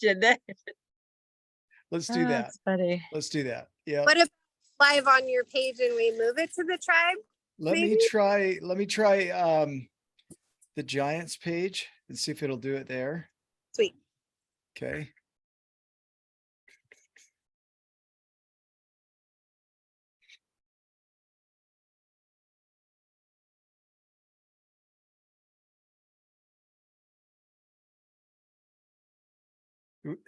question. Let's do that. That's funny. Let's do that. Yeah. What if live on your page and we move it to the tribe? Let me try the Giants page and see if it'll do it there. Sweet. Okay.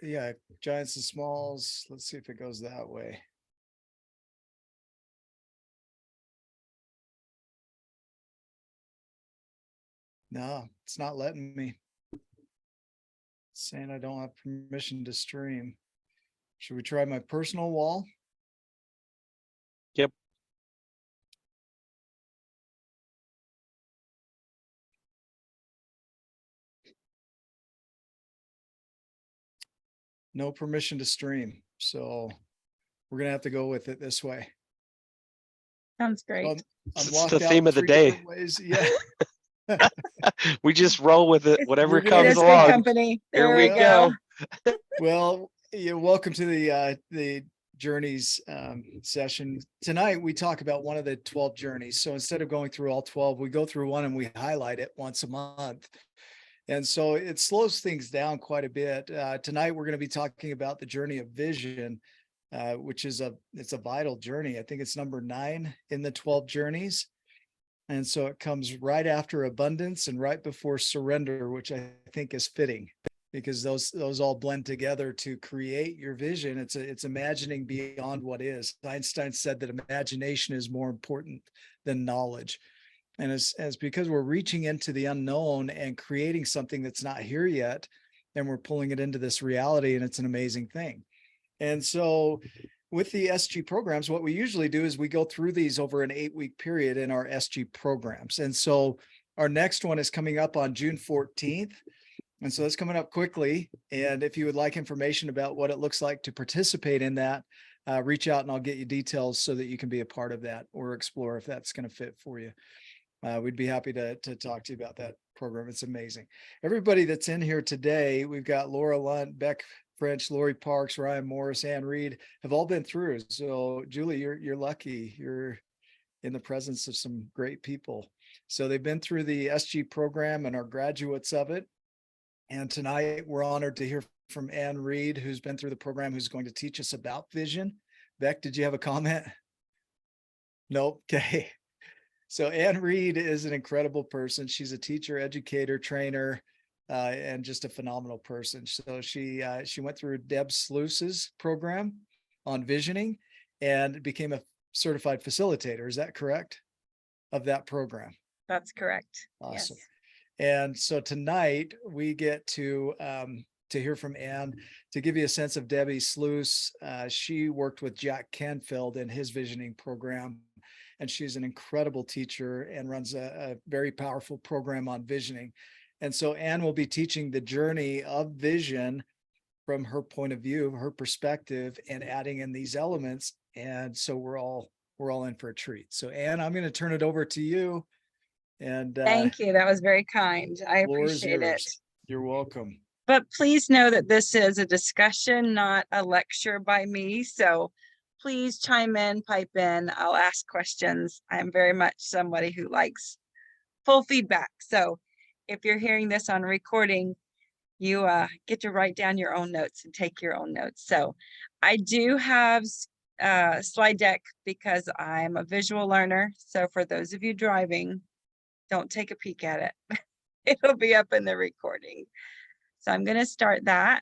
Yeah, Giants and Smalls. Let's see if it goes that way. No, it's not letting me. It's saying I don't have permission to stream. Should we try my personal wall? Yep. No permission to stream. So we're going to have to go with it this way. Sounds great. I'm It's locked the out theme in of the 3 day. different ways. Yeah. We just roll with it, whatever We're gonna comes It is good along. company. Here There we we go. Well, you're welcome to the journeys session. Tonight we talk about one of the 12 journeys. So instead of going through all 12, we go through one and we highlight it once a month. And so it slows things down quite a bit. Tonight we're going to be talking about the journey of vision, which is it's a vital journey. I think it's number 9 in the 12 journeys. And so it comes right after abundance and right before surrender, which I think is fitting because those all blend together to create your vision. It's imagining beyond what is. Einstein said that imagination is more important than knowledge. And as because we're reaching into the unknown and creating something that's not here yet, and we're pulling it into this reality, and it's an amazing thing. And so with the SG programs, what we usually do is we go through these over an 8-week period in our SG programs. And so our next one is coming up on June 14th. And so it's coming up quickly. And if you would like information about what it looks like to participate in that, reach out and I'll get you details so that you can be a part of that or explore if that's going to fit for you. We'd be happy to talk to you about that program. It's amazing. Everybody that's in here today, we've got Laura Lunt, Beck French, Lori Parks, Ryan Morris, Ann Reed have all been through. So Julie, you're lucky. You're in the presence of some great people. So they've been through the SG program and are graduates of it. And tonight we're honored to hear from Ann Reed, who's been through the program, who's going to teach us about vision. Beck, did you have a comment? Nope. Okay. So Ann Reed is an incredible person. She's a teacher, educator, trainer, and just a phenomenal person. So she went through Deb Sluice's program on visioning and became a certified facilitator. Is that correct? Of that program. That's correct. Awesome. Yes. And so tonight we get to hear from Ann. To give you a sense of Debbie Sluice, she worked with Jack Canfield in his visioning program. And she's an incredible teacher and runs a very powerful program on visioning. And so Ann will be teaching the journey of vision from her point of view, her perspective, and adding in these elements. And so we're all in for a treat. So Ann, I'm going to turn it over to you. And Thank you. That was very kind. I appreciate it. You're welcome. But please know that this is a discussion, not a lecture by me. So please chime in, pipe in. I'll ask questions. I'm very much somebody who likes full feedback. So if you're hearing this on recording, you get to write down your own notes and take your own notes. So I do have a slide deck because I'm a visual learner. So for those of you driving, don't take a peek at it. It'll be up in the recording. So I'm going to start that.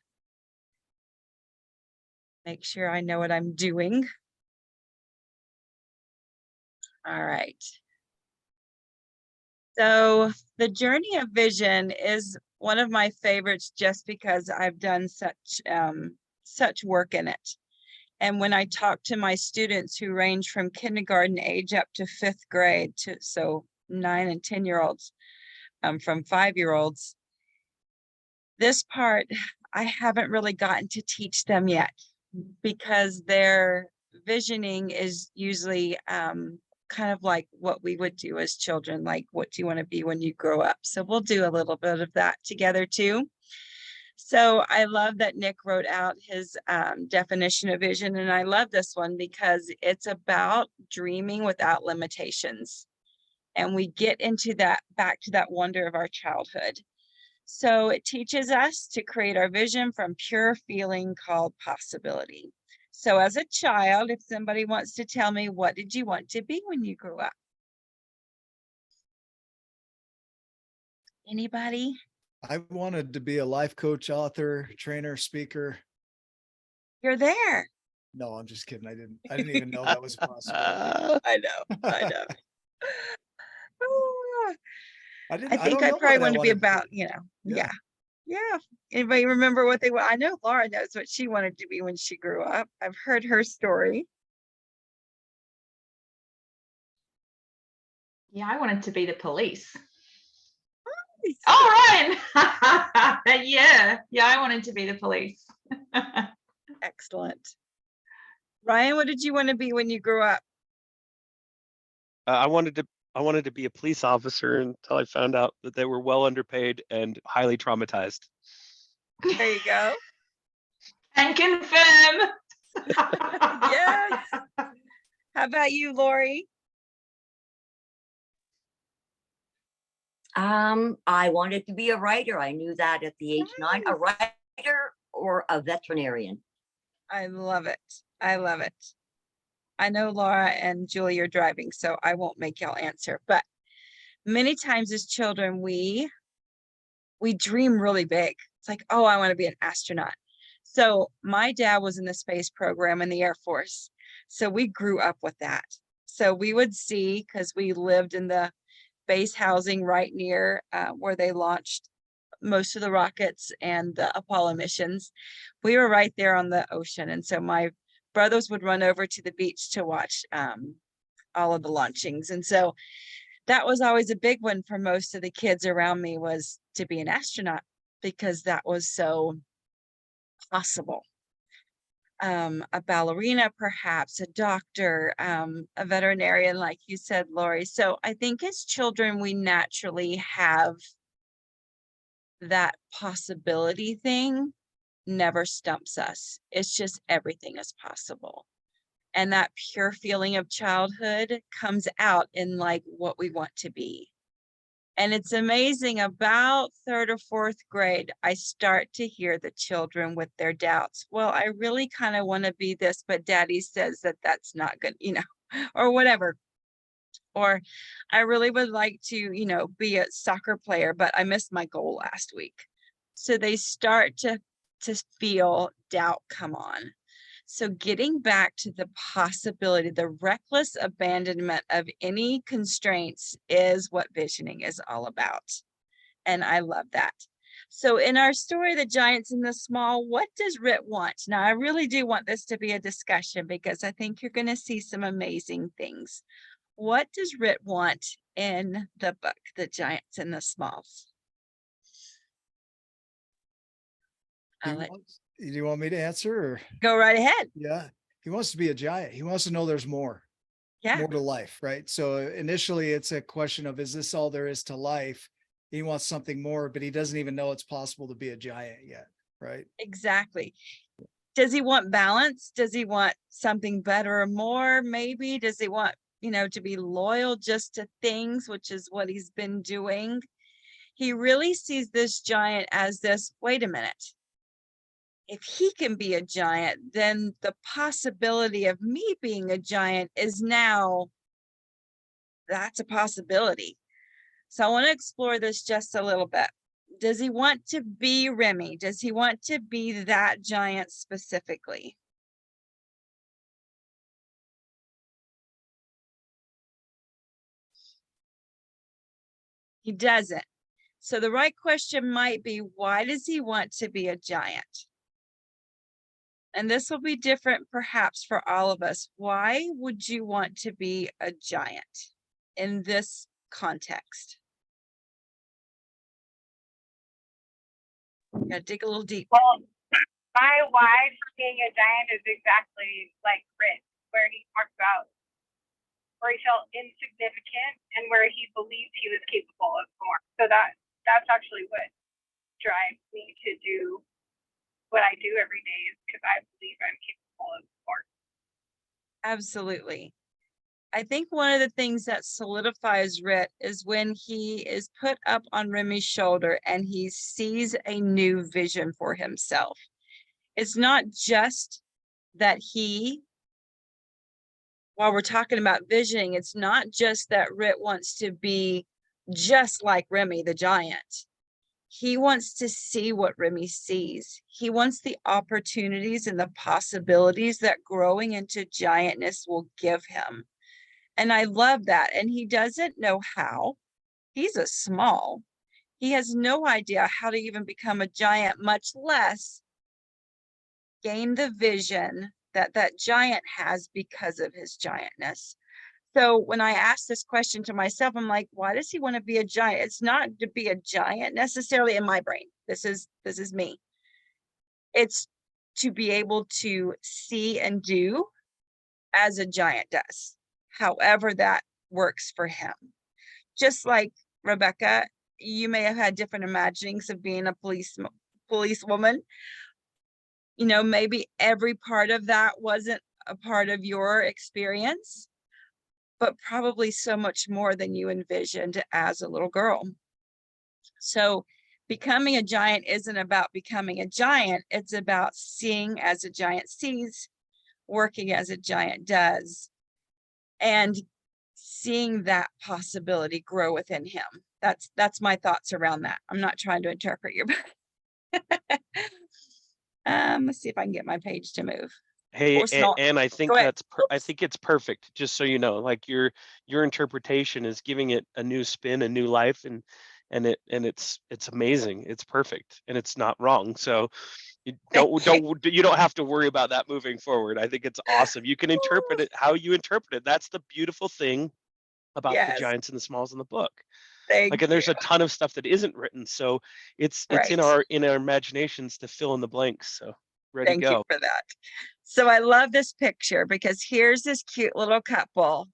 Make sure I know what I'm doing. All right. So the journey of vision is one of my favorites just because I've done such work in it. And when I talk to my students who range from kindergarten age up to 5th grade to 9 and 10-year-olds, from 5-year-olds, this part I haven't really gotten to teach them yet because their visioning is usually kind of like what we would do as children, like what do you want to be when you grow up? So we'll do a little bit of that together too. So I love that Nick wrote out his definition of vision. And I love this one because it's about dreaming without limitations. And we get into that, back to that wonder of our childhood. So it teaches us to create our vision from pure feeling called possibility. So as a child, if somebody wants to tell me, what did you want to be when you grew up? Anybody? I wanted to be a life coach, author, trainer, speaker. You're there. No, I'm just kidding. I didn't even know that was a possibility. I know. I know. Ah, I I think don't I know probably what I want to be wanted to about, be. yeah. Yeah. Anybody remember what they were? I know Laura knows what she wanted to be when she grew up. I've heard her story. Yeah, I wanted to be the police. Nice. Oh, Ryan. Yeah, I wanted to be the police. Excellent. Ryan, what did you want to be when you grew up? I wanted to be a police officer until I found out that they were well underpaid and highly traumatized. There you go. And confirm. Yes. How about you, Lori? I wanted to be a writer. I knew that at the age 9, a writer or a veterinarian. I love it. I love it. I know Laura and Julie are driving, so I won't make y'all answer. But many times as children, we dream really big. It's like, oh, I want to be an astronaut. So my dad was in the space program in the Air Force. So we grew up with that. So we would see, because we lived in the base housing right near where they launched most of the rockets and the Apollo missions. We were right there on the ocean. And so my brothers would run over to the beach to watch all of the launchings. And so that was always a big one for most of the kids around me, was to be an astronaut, because that was so possible. A ballerina, perhaps a doctor, a veterinarian, like you said, Lori. So I think as children, we naturally have that possibility thing. Never stumps us. It's just everything is possible. And that pure feeling of childhood comes out in like what we want to be. And it's amazing, about 3rd or 4th grade, I start to hear the children with their doubts. Well, I really kind of want to be this, but daddy says that that's not good, or whatever. Or I really would like to, be a soccer player, but I missed my goal last week. So they start to feel doubt come on. So getting back to the possibility, the reckless abandonment of any constraints is what visioning is all about. And I love that. So in our story, The Giants and the Small, what does Rit want? Now, I really do want this to be a discussion, because I think you're going to see some amazing things. What does Rit want in the book, The Giants and the Smalls? Do you want me to answer, or? Go right ahead. Yeah, he wants to be a giant. He wants to know there's more to life, right? So initially it's a question of, is this all there is to life? He wants something more, but he doesn't even know it's possible to be a giant yet, right? Exactly. Does he want balance? Does he want something better or more? Maybe. Does he want, to be loyal just to things, which is what he's been doing? He really sees this giant as this, wait a minute. If he can be a giant, then the possibility of me being a giant is now, that's a possibility. So I want to explore this just a little bit. Does he want to be Remy? Does he want to be that giant specifically? He doesn't. So the right question might be, why does he want to be a giant? And this will be different perhaps for all of us. Why would you want to be a giant in this context? Gotta dig a little deep. Well, my why for being a giant is exactly like Chris, where he talks about where he felt insignificant and where he believed he was capable of more. So that's actually what drives me to do what I do every day is because I believe I'm capable of more. Absolutely. I think one of the things that solidifies Rit is when he is put up on Remy's shoulder and he sees a new vision for himself. It's not just that while we're talking about visioning, it's not just that Rit wants to be just like Remy the giant. He wants to see what Remy sees. He wants the opportunities and the possibilities that growing into giantness will give him. And I love that. And he doesn't know how. He's a small. He has no idea how to even become a giant, much less gain the vision that that giant has because of his giantness. So when I ask this question to myself, I'm like, why does he want to be a giant? It's not to be a giant necessarily in my brain. This is me. It's to be able to see and do as a giant does, however that works for him. Just like Rebecca, you may have had different imaginings of being a policewoman. You know, maybe every part of that wasn't a part of your experience, but probably so much more than you envisioned as a little girl. So becoming a giant isn't about becoming a giant. It's about seeing as a giant sees, working as a giant does, and seeing that possibility grow within him. That's my thoughts around that. I'm not trying to interpret your let's see if I can get my page to move. Hey, Or small. and I think Go ahead. I think it's perfect. Just so you know, like your interpretation is giving it a new spin, a new life, and it's amazing. It's perfect, and it's not wrong. So you don't have to worry about that moving forward. I think it's awesome. You can interpret it how you interpret it. That's the beautiful thing about the Yes, giants and the smalls in the book. thank Like, and there's you. a ton of stuff that isn't written, so it's Right. in our imaginations to fill in the blanks. So ready, Thank you go. for that. So I love this picture because here's this cute little couple.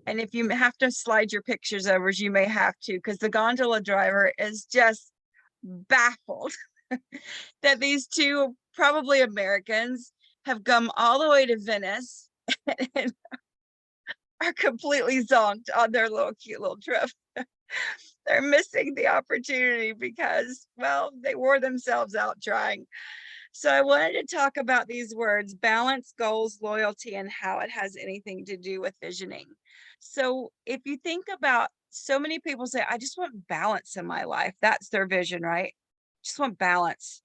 And if you have to slide your pictures over, you may have to, because the gondola driver is just baffled that these two, probably Americans, have come all the way to Venice and are completely zonked on their little cute little trip. They're missing the opportunity because, well, they wore themselves out trying. So I wanted to talk about these words: balance, goals, loyalty, and how it has anything to do with visioning. So if you think about, so many people say, I just want balance in my life. That's their vision, right? Just want balance.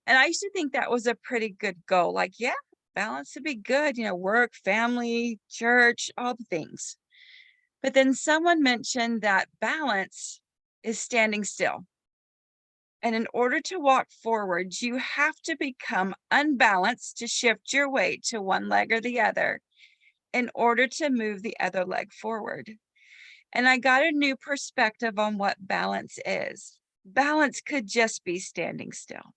And I used to think that was a pretty good goal. Like, yeah, balance would be good, you know, work, family, church, all the things. But then someone mentioned that balance is standing still. And in order to walk forward, you have to become unbalanced to shift your weight to one leg or the other in order to move the other leg forward. And I got a new perspective on what balance is. Balance could just be standing still.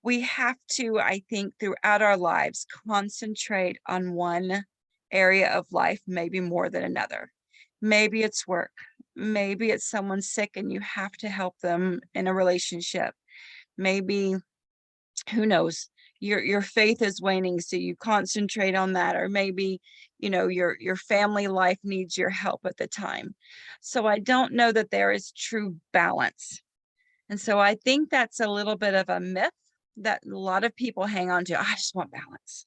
We have to, I think, throughout our lives, concentrate on one area of life, maybe more than another. Maybe it's work. Maybe it's someone sick and you have to help them in a relationship. Maybe, who knows, your faith is waning, so you concentrate on that. Or maybe, you know, your family life needs your help at the time. So I don't know that there is true balance. And so I think that's a little bit of a myth that a lot of people hang on to. I just want balance.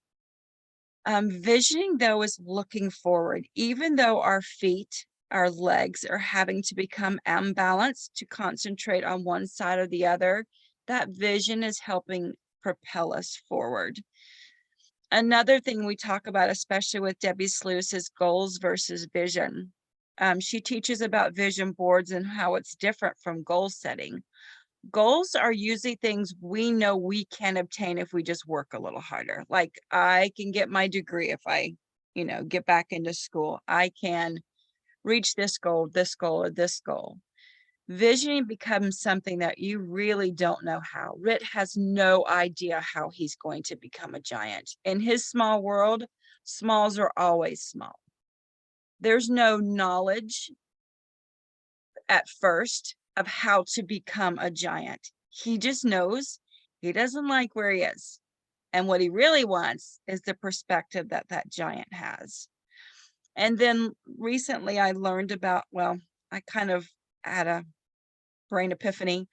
Visioning, though, is looking forward. Even though our feet, our legs are having to become unbalanced to concentrate on one side or the other, that vision is helping propel us forward. Another thing we talk about, especially with Debbie Sluice, is goals versus vision. She teaches about vision boards and how it's different from goal setting. Goals are usually things we know we can obtain if we just work a little harder. Like, I can get my degree if I, you know, get back into school. I can reach this goal, or this goal. Visioning becomes something that you really don't know how. Rit has no idea how he's going to become a giant. In his small world, smalls are always small. There's no knowledge at first of how to become a giant. He just knows he doesn't like where he is. And what he really wants is the perspective that that giant has. And then recently I learned about, well, I kind of had a brain epiphany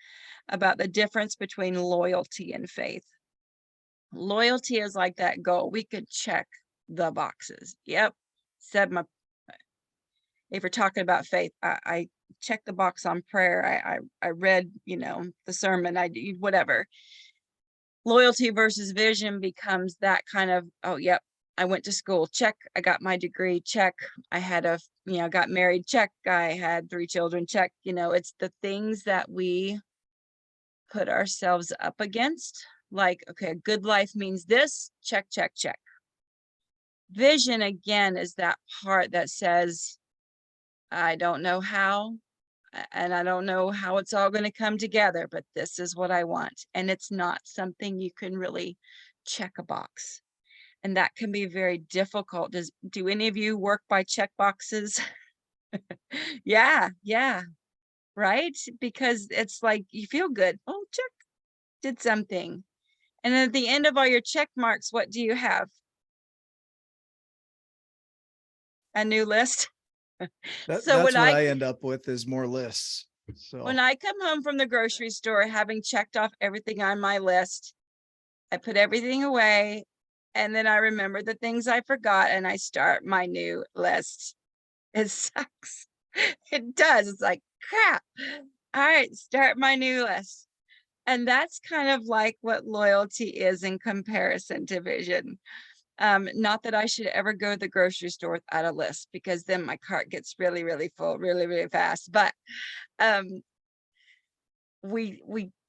about the difference between loyalty and faith. Loyalty is like that goal. We could check the boxes. Yep. Said my, if you're talking about faith, I checked the box on prayer. I read, you know, the sermon, I did whatever. Loyalty versus vision becomes that kind of, oh, yep, I went to school, check, I got my degree, check, I had a, you know, got married, check, I had 3 children, check, you know, it's the things that we put ourselves up against. Like, okay, a good life means this, check, check, check. Vision, again, is that part that says, I don't know how, and I don't know how it's all going to come together, but this is what I want. And it's not something you can really check a box. And that can be very difficult. Do any of you work by check boxes? Yeah, right? Because it's like you feel good. Oh, check, did something. And then at the end of all your check marks, what do you have? A new list. That's So what I end up with is more lists. So when I come home from the grocery store, having checked off everything on my list, I put everything away, and then I remember the things I forgot, and I start my new list. It sucks. It does. It's like, crap. All right, start my new list. And that's kind of like what loyalty is in comparison to vision. Not that I should ever go to the grocery store without a list, because then my cart gets really, really full, really, really fast. But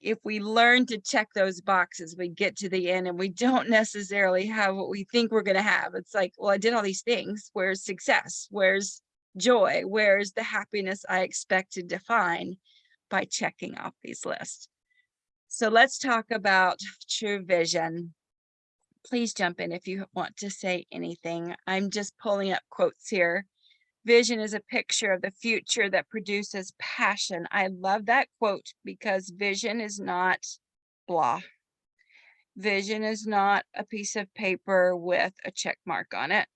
if we learn to check those boxes, we get to the end and we don't necessarily have what we think we're going to have. It's like, well, I did all these things. Where's success? Where's joy? Where's the happiness I expected to find by checking off these lists? So let's talk about true vision. Please jump in if you want to say anything. I'm just pulling up quotes here. Vision is a picture of the future that produces passion. I love that quote, because vision is not blah. Vision is not a piece of paper with a check mark on it.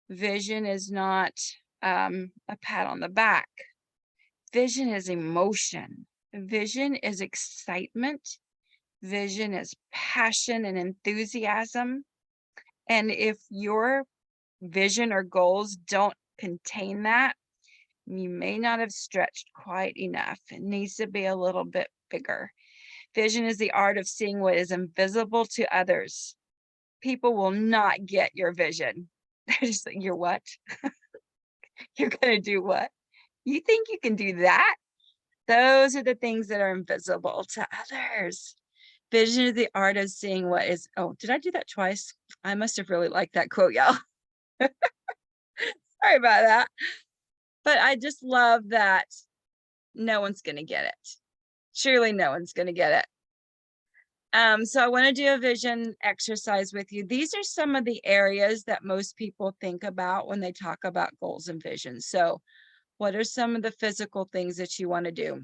Vision is not a pat on the back. Vision is emotion. Vision is excitement. Vision is passion and enthusiasm. And if your vision or goals don't contain that, you may not have stretched quite enough. It needs to be a little bit bigger. Vision is the art of seeing what is invisible to others. People will not get your vision. They're just like, you're what? You're going to do what? You think you can do that? Those are the things that are invisible to others. Vision is the art of seeing what is, oh, did I do that twice? I must have really liked that quote, y'all. Sorry about that. But I just love that no one's going to get it. Surely no one's going to get it. So I want to do a vision exercise with you. These are some of the areas that most people think about when they talk about goals and visions. So what are some of the physical things that you want to do?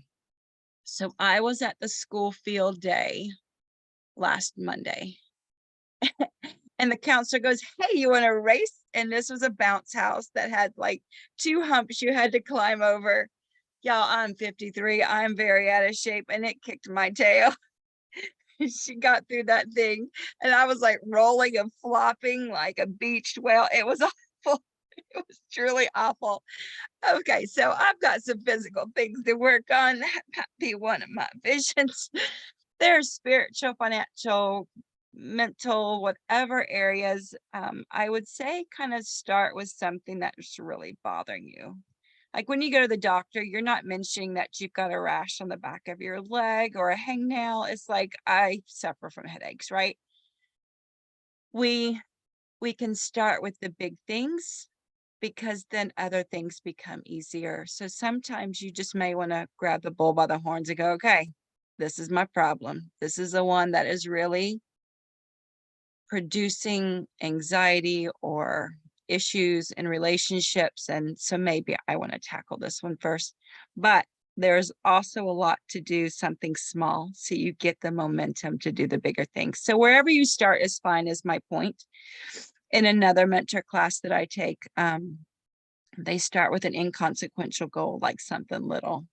So I was at the school field day last Monday. And the counselor goes, hey, you want to race? And this was a bounce house that had like 2 humps you had to climb over. Y'all, I'm 53. I'm very out of shape, and it kicked my tail. She got through that thing, and I was like rolling and flopping like a beached whale. It was awful. It was truly awful. Okay, so I've got some physical things to work on. That might be one of my visions. There's spiritual, financial, mental, whatever areas. I would say kind of start with something that's really bothering you. Like when you go to the doctor, you're not mentioning that you've got a rash on the back of your leg or a hangnail. It's like, I suffer from headaches, right? We can start with the big things, because then other things become easier. So sometimes you just may want to grab the bull by the horns and go, okay, this is my problem. This is the one that is really producing anxiety or issues in relationships. And so maybe I want to tackle this one first. But there's also a lot to do something small so you get the momentum to do the bigger things. So wherever you start is fine, is my point. In another mentor class that I take, they start with an inconsequential goal, like something little.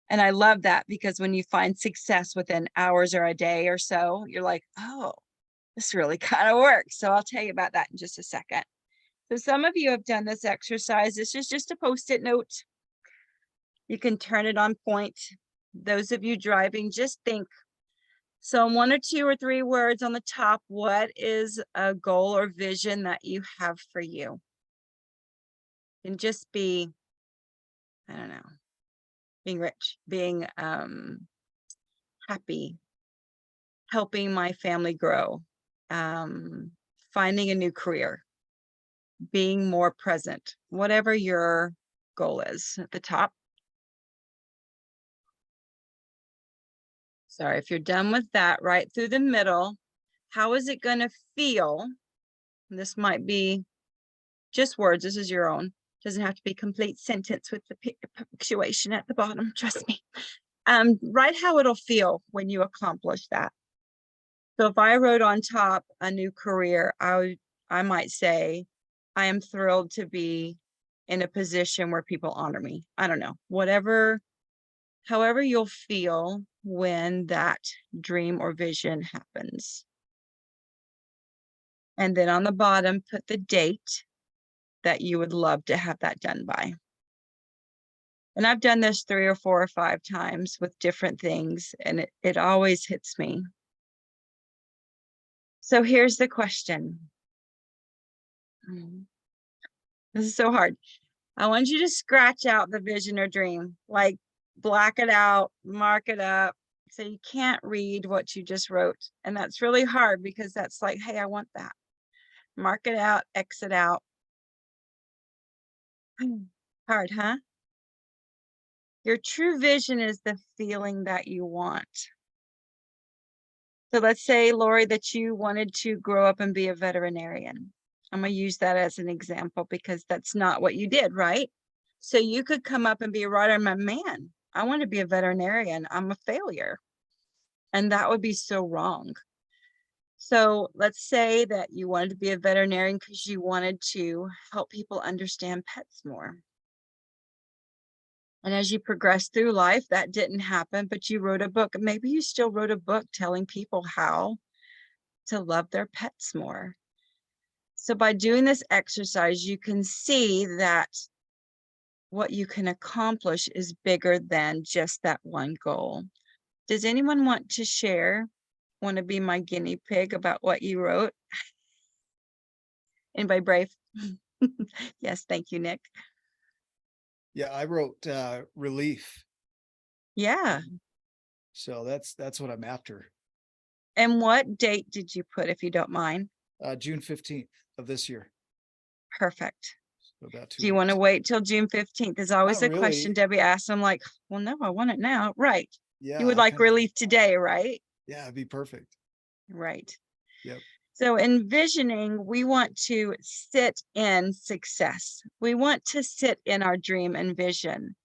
And I love that, because when you find success within hours or a day or so, you're like, oh, this really kind of works. So I'll tell you about that in just a second. So some of you have done this exercise. This is just a Post-it note. You can turn it on point. Those of you driving, just think. So in 1 or 2 or 3 words on the top, what is a goal or vision that you have for you? It can just be, I don't know, being rich, being happy, helping my family grow, finding a new career, being more present, whatever your goal is at the top. Sorry, if you're done with that, right through the middle, how is it going to feel? And this might be just words. This is your own. Doesn't have to be complete sentence with the punctuation at the bottom. Trust me. Write how it'll feel when you accomplish that. So if I wrote on top a new career, I might say, I am thrilled to be in a position where people honor me. I don't know, whatever, however you'll feel when that dream or vision happens. And then on the bottom, put the date that you would love to have that done by. And I've done this 3 or 4 or 5 times with different things, and it always hits me. So here's the question. This is so hard. I want you to scratch out the vision or dream, like black it out, mark it up, so you can't read what you just wrote. And that's really hard, because that's like, hey, I want that. Mark it out, X it out. Hard, huh? Your true vision is the feeling that you want. So let's say, Lori, that you wanted to grow up and be a veterinarian. I'm going to use that as an example, because that's not what you did, right? So you could come up and be a writer, my man, I want to be a veterinarian. I'm a failure. And that would be so wrong. So let's say that you wanted to be a veterinarian because you wanted to help people understand pets more. And as you progress through life, that didn't happen, but you wrote a book. Maybe you still wrote a book telling people how to love their pets more. So by doing this exercise, you can see that what you can accomplish is bigger than just that one goal. Does anyone want to share? Want to be my guinea pig about what you wrote? Anybody brave? Yes, thank you, Nick. Yeah, I wrote relief. Yeah. So that's what I'm after. And what date did you put, if you don't mind? June 15th of this year. Perfect. So about 2 Do you want to weeks. wait till June 15th? There's always Not a question really. Debbie asks. I'm like, well, no, I want it now. Right. Yeah. You would I like kinda- relief today, right? Yeah, it'd be perfect. Right. Yep. So envisioning, we want to sit in success. We want to sit in our dream and vision,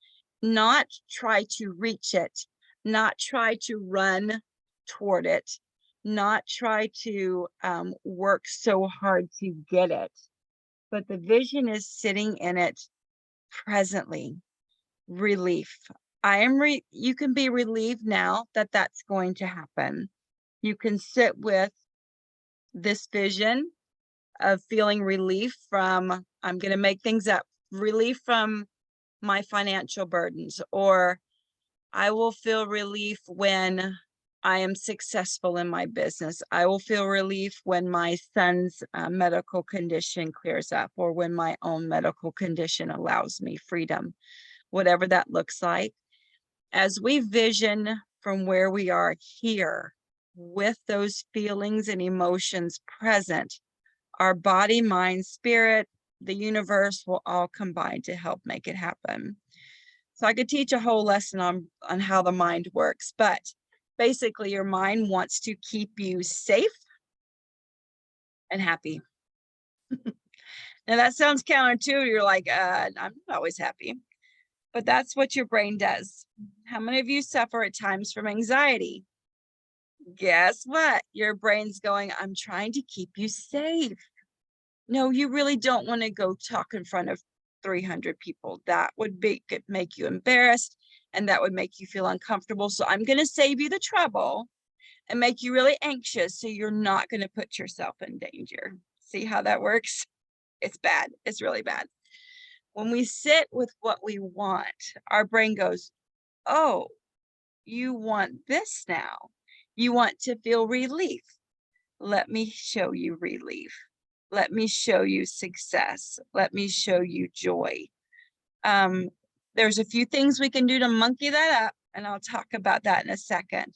not try to reach it, not try to run toward it, not try to work so hard to get it. But the vision is sitting in it presently. Relief. You can be relieved now that that's going to happen. You can sit with this vision of feeling relief from, I'm going to make things up, relief from my financial burdens, or I will feel relief when I am successful in my business. I will feel relief when my son's medical condition clears up, or when my own medical condition allows me freedom, whatever that looks like. As we vision from where we are here, with those feelings and emotions present, our body, mind, spirit, the universe will all combine to help make it happen. So I could teach a whole lesson on how the mind works, but basically your mind wants to keep you safe and happy. Now that sounds counterintuitive. You're like, I'm not always happy. but that's what your brain does. How many of you suffer at times from anxiety? Guess what? Your brain's going, I'm trying to keep you safe. No, you really don't want to go talk in front of 300 people. That would make you embarrassed, and that would make you feel uncomfortable. So I'm going to save you the trouble and make you really anxious, so you're not going to put yourself in danger. See how that works? It's bad. It's really bad. When we sit with what we want, our brain goes, oh, you want this now. You want to feel relief. Let me show you relief. Let me show you success. Let me show you joy. There's a few things we can do to monkey that up, and I'll talk about that in a second.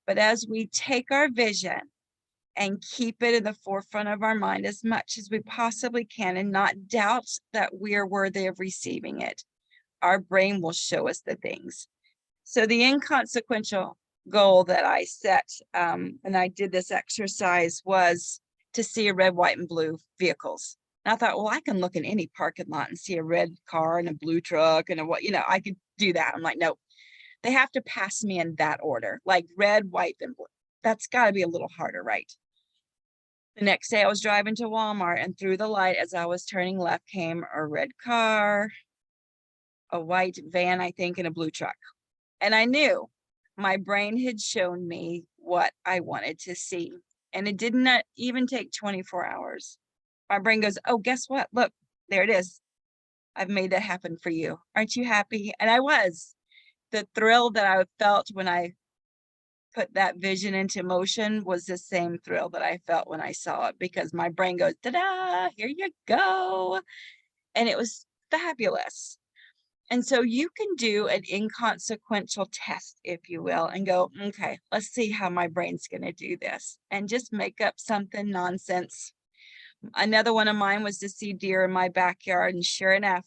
But as we take our vision and keep it in the forefront of our mind as much as we possibly can, and not doubt that we're worthy of receiving it, our brain will show us the things. So the inconsequential goal that I set, and I did this exercise, was to see a red, white, and blue vehicles. And I thought, well, I can look in any parking lot and see a red car and a blue truck and a what, I could do that. I'm like, no, they have to pass me in that order, like red, white, and blue. That's got to be a little harder, right? The next day I was driving to Walmart, and through the light as I was turning left came a red car, a white van, I think, and a blue truck. And I knew my brain had shown me what I wanted to see. And it did not even take 24 hours. My brain goes, oh, guess what? Look, there it is. I've made that happen for you. Aren't you happy? And I was. The thrill that I felt when I put that vision into motion was the same thrill that I felt when I saw it, because my brain goes, ta-da, here you go. And it was fabulous. And so you can do an inconsequential test, if you will, and go, okay, let's see how my brain's going to do this, and just make up something nonsense. Another one of mine was to see deer in my backyard. And sure enough,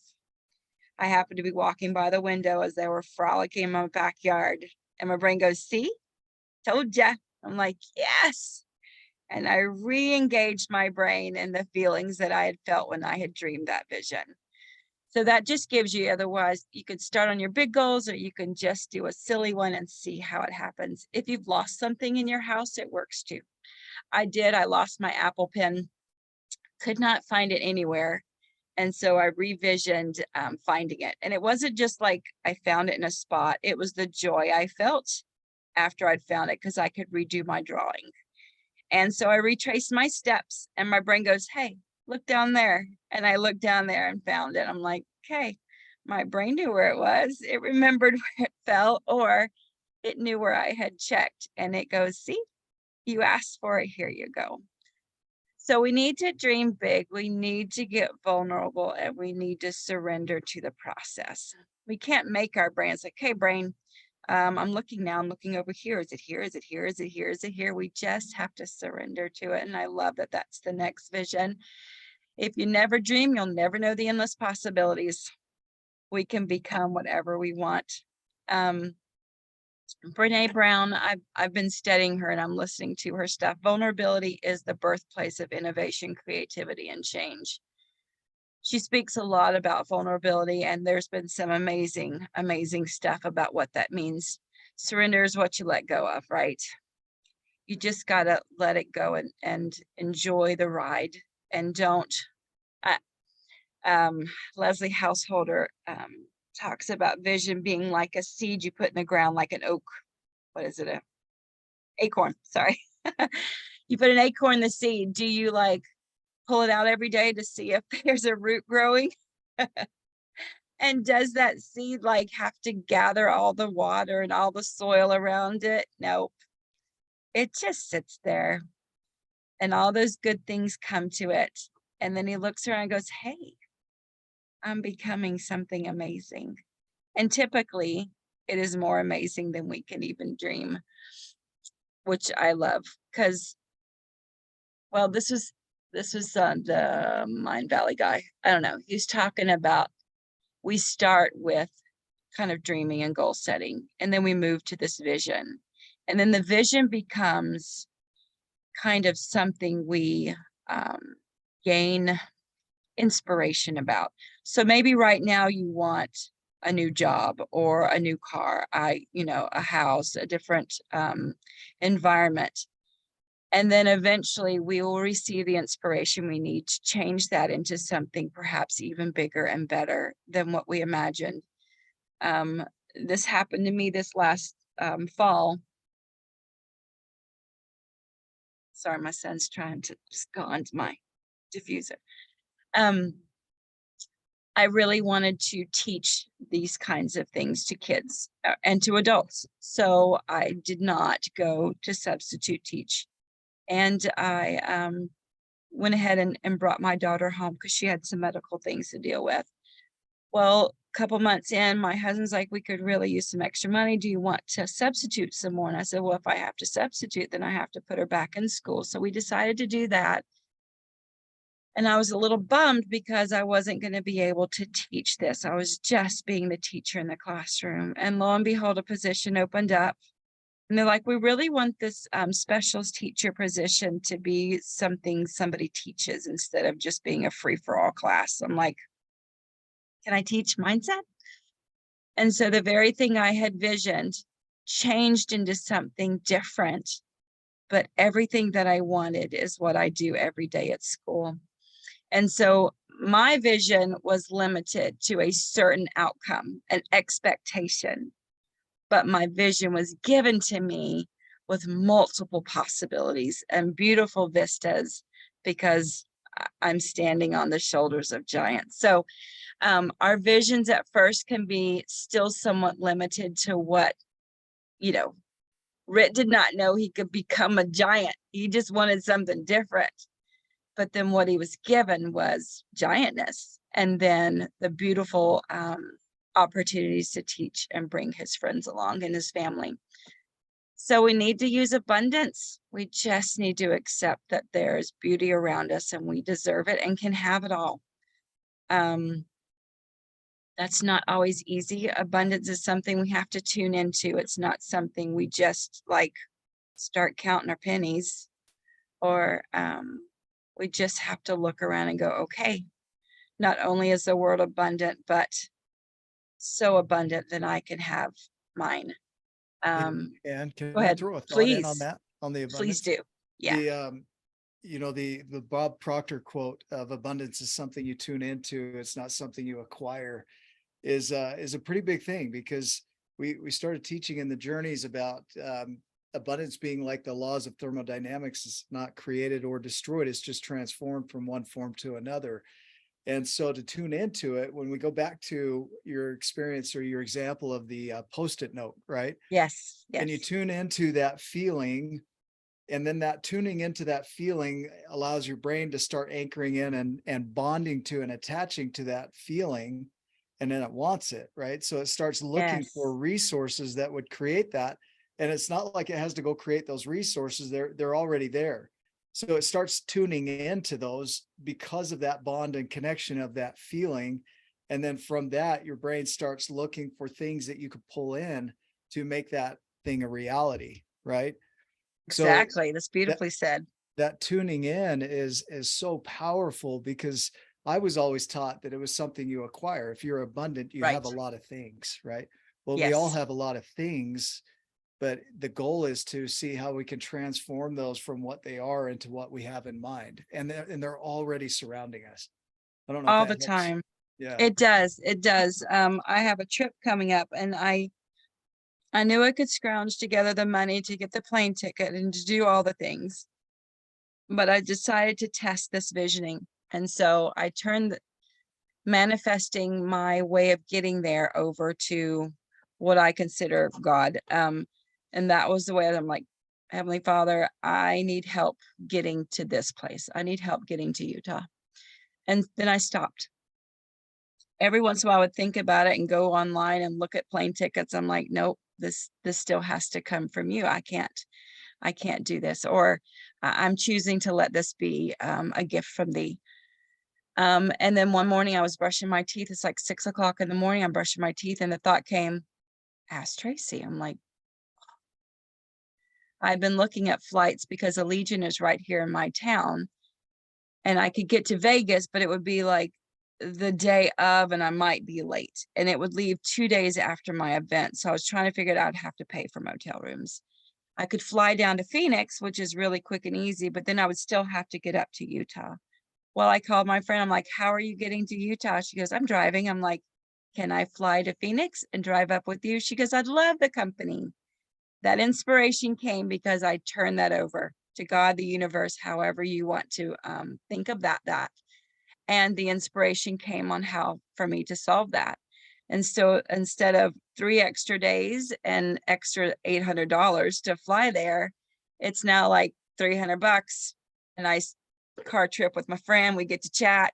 I happened to be walking by the window as they were frolicking in my backyard. And my brain goes, see, told ya. I'm like, yes. And I re-engaged my brain in the feelings that I had felt when I had dreamed that vision. So that just gives you, otherwise you could start on your big goals, or you can just do a silly one and see how it happens. If you've lost something in your house, it works too. I lost my Apple Pen, could not find it anywhere. And so I revisioned finding it. And it wasn't just like I found it in a spot. It was the joy I felt after I'd found it, because I could redo my drawing. And so I retraced my steps, and my brain goes, hey, look down there. And I looked down there and found it. I'm like, okay, my brain knew where it was. It remembered where it fell, or it knew where I had checked. And it goes, see, you asked for it, here you go. So we need to dream big. We need to get vulnerable, and we need to surrender to the process. We can't make our brains like, hey, brain, I'm looking now, I'm looking over here. Is it here? Is it here? Is it here? Is it here? We just have to surrender to it. And I love that that's the next vision. If you never dream, you'll never know the endless possibilities. We can become whatever we want. Brene Brown, I've been studying her and I'm listening to her stuff. Vulnerability is the birthplace of innovation, creativity, and change. She speaks a lot about vulnerability, and there's been some amazing, amazing stuff about what that means. Surrender is what you let go of, right? You just gotta let it go and enjoy the ride, and don't. Leslie Householder talks about vision being like a seed you put in the ground, like an oak. What is it? Acorn, sorry. You put an acorn in the seed. Do you like pull it out every day to see if there's a root growing? And does that seed like have to gather all the water and all the soil around it? Nope. It just sits there, and all those good things come to it. And then he looks around and goes, hey, I'm becoming something amazing. And typically it is more amazing than we can even dream, which I love, because, well, this was the Mind Valley guy. I don't know. He's talking about, we start with kind of dreaming and goal setting, and then we move to this vision. And then the vision becomes kind of something we gain inspiration about. So maybe right now you want a new job or a new car, a house, a different environment. And then eventually we will receive the inspiration we need to change that into something perhaps even bigger and better than what we imagined. This happened to me this last fall. Sorry, my son's trying to just go onto my diffuser. I really wanted to teach these kinds of things to kids and to adults. So I did not go to substitute teach. And I went ahead and brought my daughter home because she had some medical things to deal with. Well, a couple months in, my husband's like, we could really use some extra money. Do you want to substitute some more? And I said, well, if I have to substitute, then I have to put her back in school. So we decided to do that. And I was a little bummed because I wasn't going to be able to teach this. I was just being the teacher in the classroom. And lo and behold, a position opened up. And they're like, we really want this specials teacher position to be something somebody teaches instead of just being a free-for-all class. I'm like, can I teach mindset? And so the very thing I had visioned changed into something different. But everything that I wanted is what I do every day at school. And so my vision was limited to a certain outcome, an expectation. But my vision was given to me with multiple possibilities and beautiful vistas because I'm standing on the shoulders of giants. So our visions at first can be still somewhat limited to what, Rit did not know he could become a giant. He just wanted something different. But then what he was given was giantness, and then the beautiful opportunities to teach and bring his friends along and his family. So we need to use abundance. We just need to accept that there's beauty around us and we deserve it and can have it all. That's not always easy. Abundance is something we have to tune into. It's not something we just start counting our pennies, or we just have to look around and go, okay, not only is the world abundant, but so abundant that I can have mine. And can Go I ahead, throw a thought in on please. that, on the Please abundance? do. Yeah. The Bob Proctor quote of abundance is something you tune into. It's not something you acquire is a pretty big thing, because we started teaching in the journeys about abundance being like the laws of thermodynamics. It's not created or destroyed. It's just transformed from one form to another. And so to tune into it, when we go back to your experience or your example of the Post-it note, right? Yes. And you tune into that feeling, and then that tuning into that feeling allows your brain to start anchoring in and bonding to and attaching to that feeling. And then it wants it, right? So it starts looking for resources that would create that. And it's not like it has to go create those resources. They're already there. So it starts tuning into those because of that bond and connection of that feeling. And then from that, your brain starts looking for things that you could pull in to make that thing a reality, right? Exactly. That's beautifully said. That tuning in is so powerful, because I was always taught that it was something you acquire. If you're abundant, you have a lot of things, right? Well, we all have a lot of things, but the goal is to see how we can transform those from what they are into what we have in mind. And they're already surrounding us. I don't know. All the time. Yeah. It does. It does. I have a trip coming up, and I knew I could scrounge together the money to get the plane ticket and to do all the things. But I decided to test this visioning. And so I turned manifesting my way of getting there over to what I consider God. And that was the way I'm like, Heavenly Father, I need help getting to this place. I need help getting to Utah. And then I stopped. Every once in a while I would think about it and go online and look at plane tickets. I'm like, nope, this still has to come from you. I can't do this, or I'm choosing to let this be a gift from thee. And then one morning I was brushing my teeth. It's like 6 o'clock in the morning. I'm brushing my teeth and the thought came, ask Tracy. I'm like, I've been looking at flights because Allegiant is right here in my town, and I could get to Vegas, but it would be like the day of and I might be late, and it would leave 2 days after my event. So I was trying to figure it out. I'd have to pay for motel rooms. I could fly down to Phoenix, which is really quick and easy, but then I would still have to get up to Utah. Well, I called my friend. I'm like, how are you getting to Utah? She goes, I'm driving. I'm like, can I fly to Phoenix and drive up with you? She goes, I'd love the company. That inspiration came because I turned that over to God, the universe, however you want to think of that. And the inspiration came on how for me to solve that. And so instead of 3 extra days and extra $800 to fly there, it's now like $300, a nice car trip with my friend. We get to chat,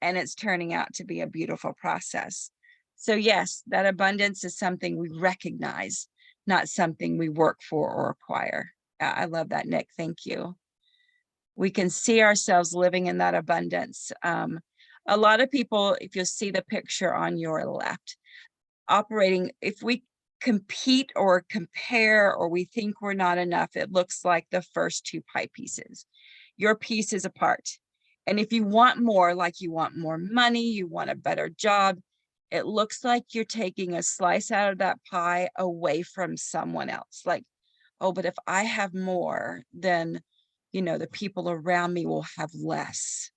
and it's turning out to be a beautiful process. So yes, that abundance is something we recognize, not something we work for or acquire. I love that, Nick. Thank you. We can see ourselves living in that abundance. A lot of people, if you'll see the picture on your left, operating, if we compete or compare or we think we're not enough, it looks like the first 2 pie pieces. Your piece is a part. And if you want more, like you want more money, you want a better job, it looks like you're taking a slice out of that pie away from someone else. Like, oh, but if I have more, then, you know, the people around me will have less.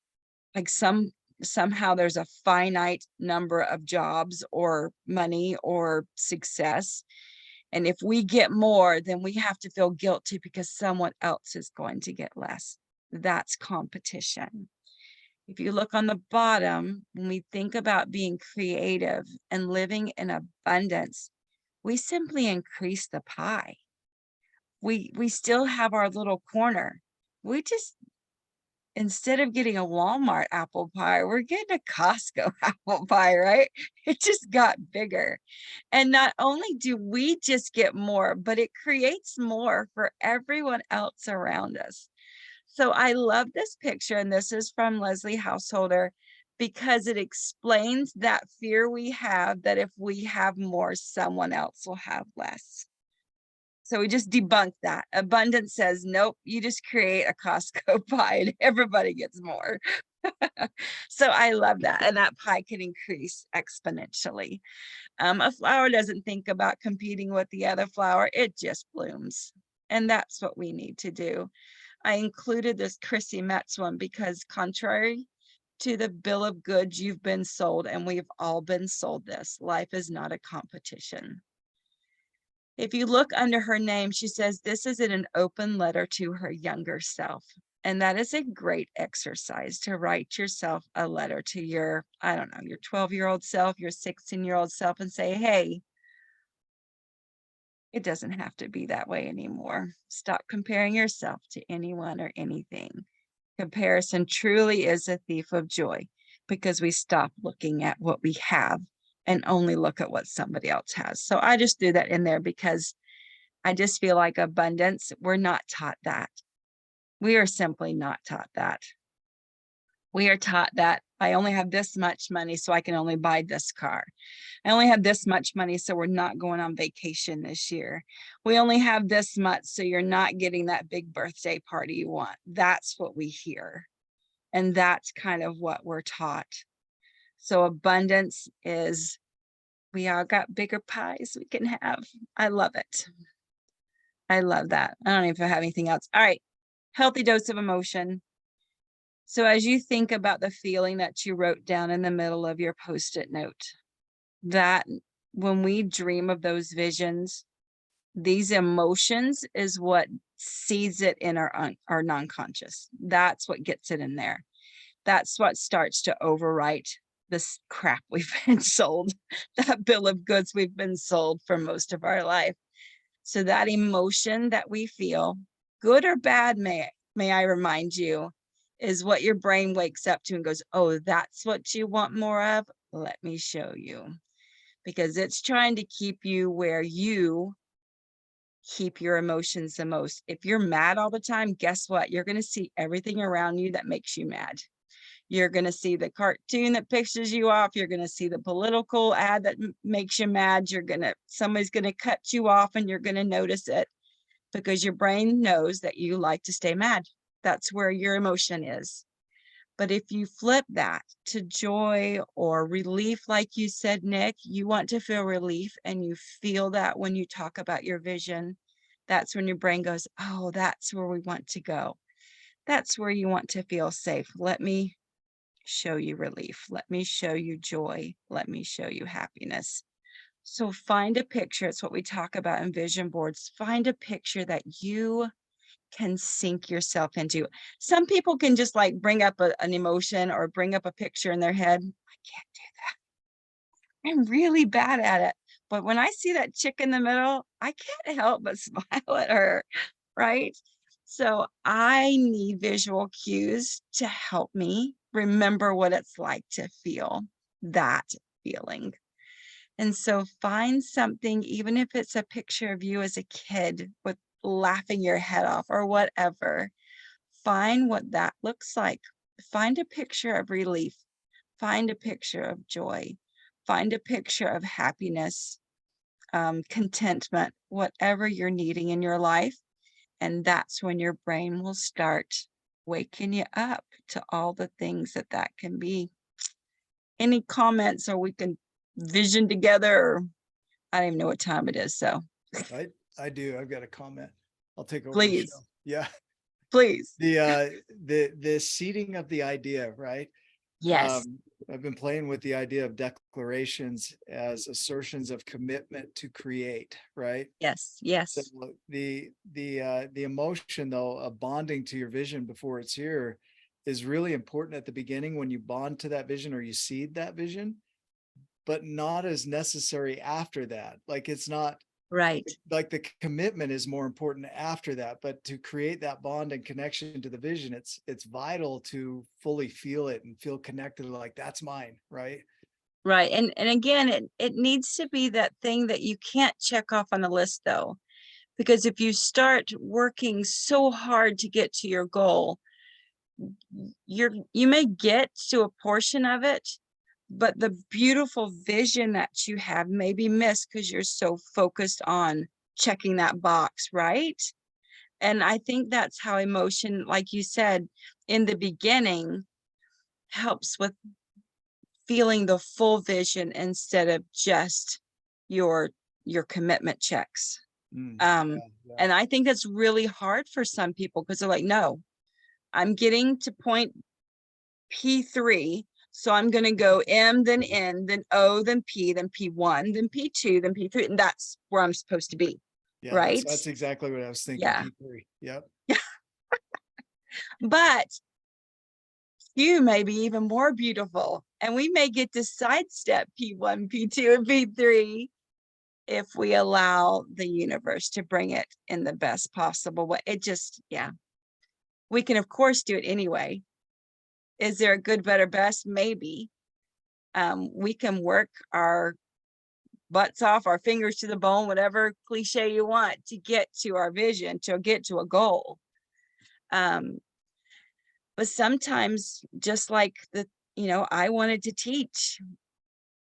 Like somehow there's a finite number of jobs or money or success. And if we get more, then we have to feel guilty because someone else is going to get less. That's competition. If you look on the bottom, when we think about being creative and living in abundance, we simply increase the pie. We still have our little corner. We just, instead of getting a Walmart apple pie, we're getting a Costco apple pie, right? It just got bigger. And not only do we just get more, but it creates more for everyone else around us. So I love this picture, and this is from Leslie Householder, because it explains that fear we have that if we have more, someone else will have less. So we just debunked that. Abundance says, nope, you just create a Costco pie and everybody gets more. So I love that. And that pie can increase exponentially. A flower doesn't think about competing with the other flower. It just blooms. And that's what we need to do. I included this Chrissy Metz one because contrary to the bill of goods you've been sold, and we've all been sold this, life is not a competition. If you look under her name, she says this is in an open letter to her younger self. And that is a great exercise to write yourself a letter to your, I don't know, your 12-year-old self, your 16-year-old self, and say, hey, it doesn't have to be that way anymore. Stop comparing yourself to anyone or anything. Comparison truly is a thief of joy because we stop looking at what we have and only look at what somebody else has. So I just threw that in there because I just feel like abundance, we're not taught that. We are simply not taught that. We are taught that I only have this much money, so I can only buy this car. I only have this much money, so we're not going on vacation this year. We only have this much, so you're not getting that big birthday party you want. That's what we hear. And that's kind of what we're taught. So abundance is, we all got bigger pies we can have. I love it. I love that. I don't even have anything else. All right. Healthy dose of emotion. So as you think about the feeling that you wrote down in the middle of your Post-it note, that when we dream of those visions, these emotions is what seeds it in our non-conscious. That's what gets it in there. That's what starts to overwrite this crap we've been sold, that bill of goods we've been sold for most of our life. So that emotion that we feel, good or bad, may I remind you, is what your brain wakes up to and goes, oh, that's what you want more of? Let me show you. Because it's trying to keep you where you keep your emotions the most. If you're mad all the time, guess what? You're going to see everything around you that makes you mad. You're going to see the cartoon that pisses you off. You're going to see the political ad that makes you mad. Somebody's going to cut you off and you're going to notice it because your brain knows that you like to stay mad. That's where your emotion is. But if you flip that to joy or relief, like you said, Nick, you want to feel relief, and you feel that when you talk about your vision, that's when your brain goes, oh, that's where we want to go. That's where you want to feel safe. Let me show you relief. Let me show you joy. Let me show you happiness. So find a picture. It's what we talk about in vision boards. Find a picture that you can sink yourself into. Some people can just like bring up an emotion or bring up a picture in their head. I can't do that. I'm really bad at it. But when I see that chick in the middle, I can't help but smile at her, right? So I need visual cues to help me remember what it's like to feel that feeling. And so find something, even if it's a picture of you as a kid with laughing your head off or whatever, find what that looks like. Find a picture of relief. Find a picture of joy. Find a picture of happiness, contentment, whatever you're needing in your life. And that's when your brain will start waking you up to all the things that that can be. Any comments, or we can vision together? Or I don't even know what time it is, so I do. I've got a comment. I'll take over the please, show. Yeah. please. The seeding of the idea, right? Yes, I've been playing with the idea of declarations as assertions of commitment to create, right? yes, So yes. the emotion though of bonding to your vision before it's here is really important at the beginning when you bond to that vision or you seed that vision, but not as necessary after that. Like it's not Right. like the commitment is more important after that, but to create that bond and connection to the vision, it's vital to fully feel it and feel connected, like that's mine, right? Right. And again, it needs to be that thing that you can't check off on a list though, because if you start working so hard to get to your goal, you may get to a portion of it, but the beautiful vision that you have may be missed because you're so focused on checking that box, right? And I think that's how emotion, like you said in the beginning, helps with feeling the full vision instead of just your commitment checks. Yeah. And I think that's really hard for some people because they're like, no, I'm getting to point P3. So I'm going to go M, then N, then O, then P1, then P2, then P3. And that's where I'm supposed to be. Yeah, Right. that's exactly what I was thinking. Yeah. P3. Yep. But you may be even more beautiful. And we may get to sidestep P1, P2, and P3 if we allow the universe to bring it in the best possible way. It just, yeah. We can, of course, do it anyway. Is there a good, better, best? Maybe. We can work our butts off, our fingers to the bone, whatever cliche you want, to get to our vision, to get to a goal. But sometimes, just like I wanted to teach.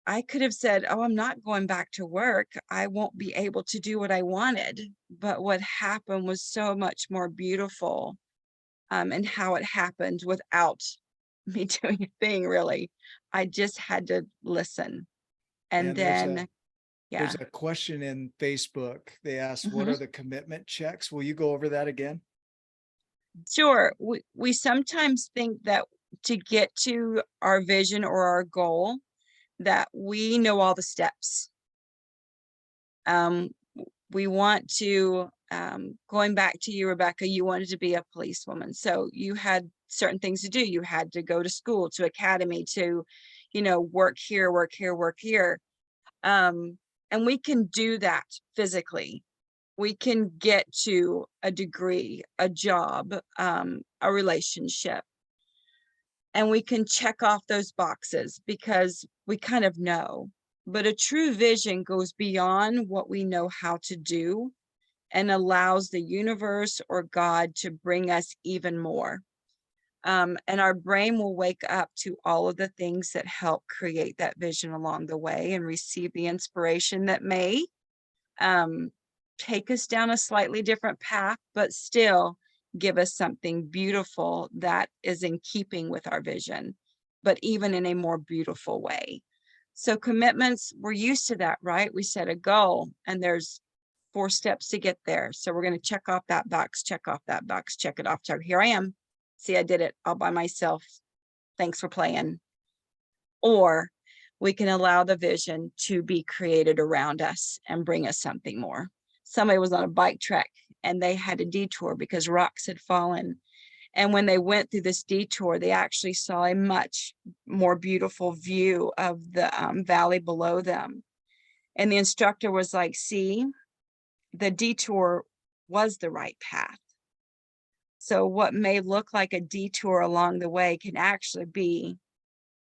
I could have said, oh, I'm not going back to work. I won't be able to do what I wanted. But what happened was so much more beautiful, and how it happened without me doing a thing, really. I just had to listen. And then, yeah. There's a question in Facebook. They asked, what are the commitment checks? Will you go over that again? Sure. We sometimes think that to get to our vision or our goal, that we know all the steps. We want to, going back to you, Rebecca, you wanted to be a policewoman. So you had certain things to do. You had to go to school, to academy, to, work here, work here, work here. And we can do that physically. We can get to a degree, a job, a relationship. And we can check off those boxes because we kind of know. But a true vision goes beyond what we know how to do and allows the universe or God to bring us even more. And our brain will wake up to all of the things that help create that vision along the way and receive the inspiration that may take us down a slightly different path, but still give us something beautiful that is in keeping with our vision, but even in a more beautiful way. So commitments, we're used to that, right? We set a goal and there's 4 steps to get there. So we're going to check off that box, check off that box, check it off. Check. Here I am. See, I did it all by myself. Thanks for playing. Or we can allow the vision to be created around us and bring us something more. Somebody was on a bike trek and they had a detour because rocks had fallen. And when they went through this detour, they actually saw a much more beautiful view of the valley below them. And the instructor was like, see, the detour was the right path. So what may look like a detour along the way can actually be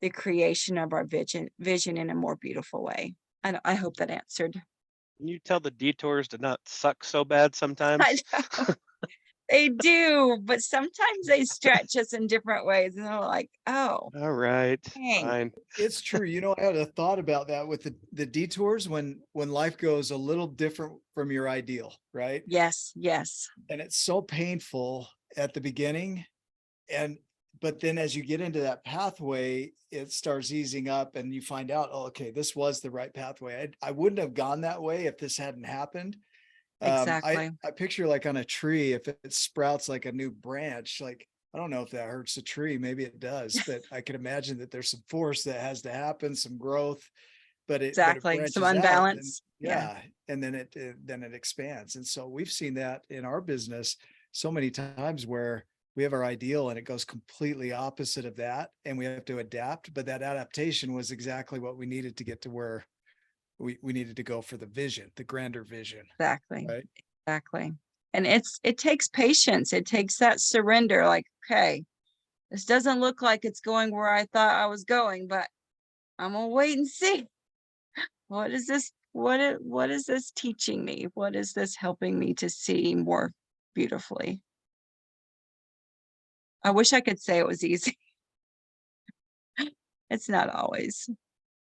the creation of our vision in a more beautiful way. I hope that answered. Can you tell the detours to not suck so bad sometimes? I know. They do, but sometimes they stretch us in different ways. And they're like, oh, All right, dang. fine. It's true. You know, I had a thought about that with the detours when life goes a little different from your ideal, right? Yes, yes, And it's so painful at the beginning. But then as you get into that pathway, it starts easing up and you find out, oh, okay, this was the right pathway. I wouldn't have gone that way if this hadn't happened. exactly. I picture like on a tree, if it sprouts like a new branch, like, I don't know if that hurts the tree, maybe it does, but I can imagine that there's some force that has to happen, some growth, but it Exactly. Some branches out, and unbalance. Yeah. yeah, and then it expands. And so we've seen that in our business so many times where we have our ideal and it goes completely opposite of that and we have to adapt, but that adaptation was exactly what we needed to get to where we needed to go for the vision, the grander vision. Exactly. Right. Exactly. And it takes patience. It takes that surrender. Like, okay, this doesn't look like it's going where I thought I was going, but I'm gonna wait and see. What is this? What is this teaching me? What is this helping me to see more beautifully? I wish I could say it was easy. It's not always.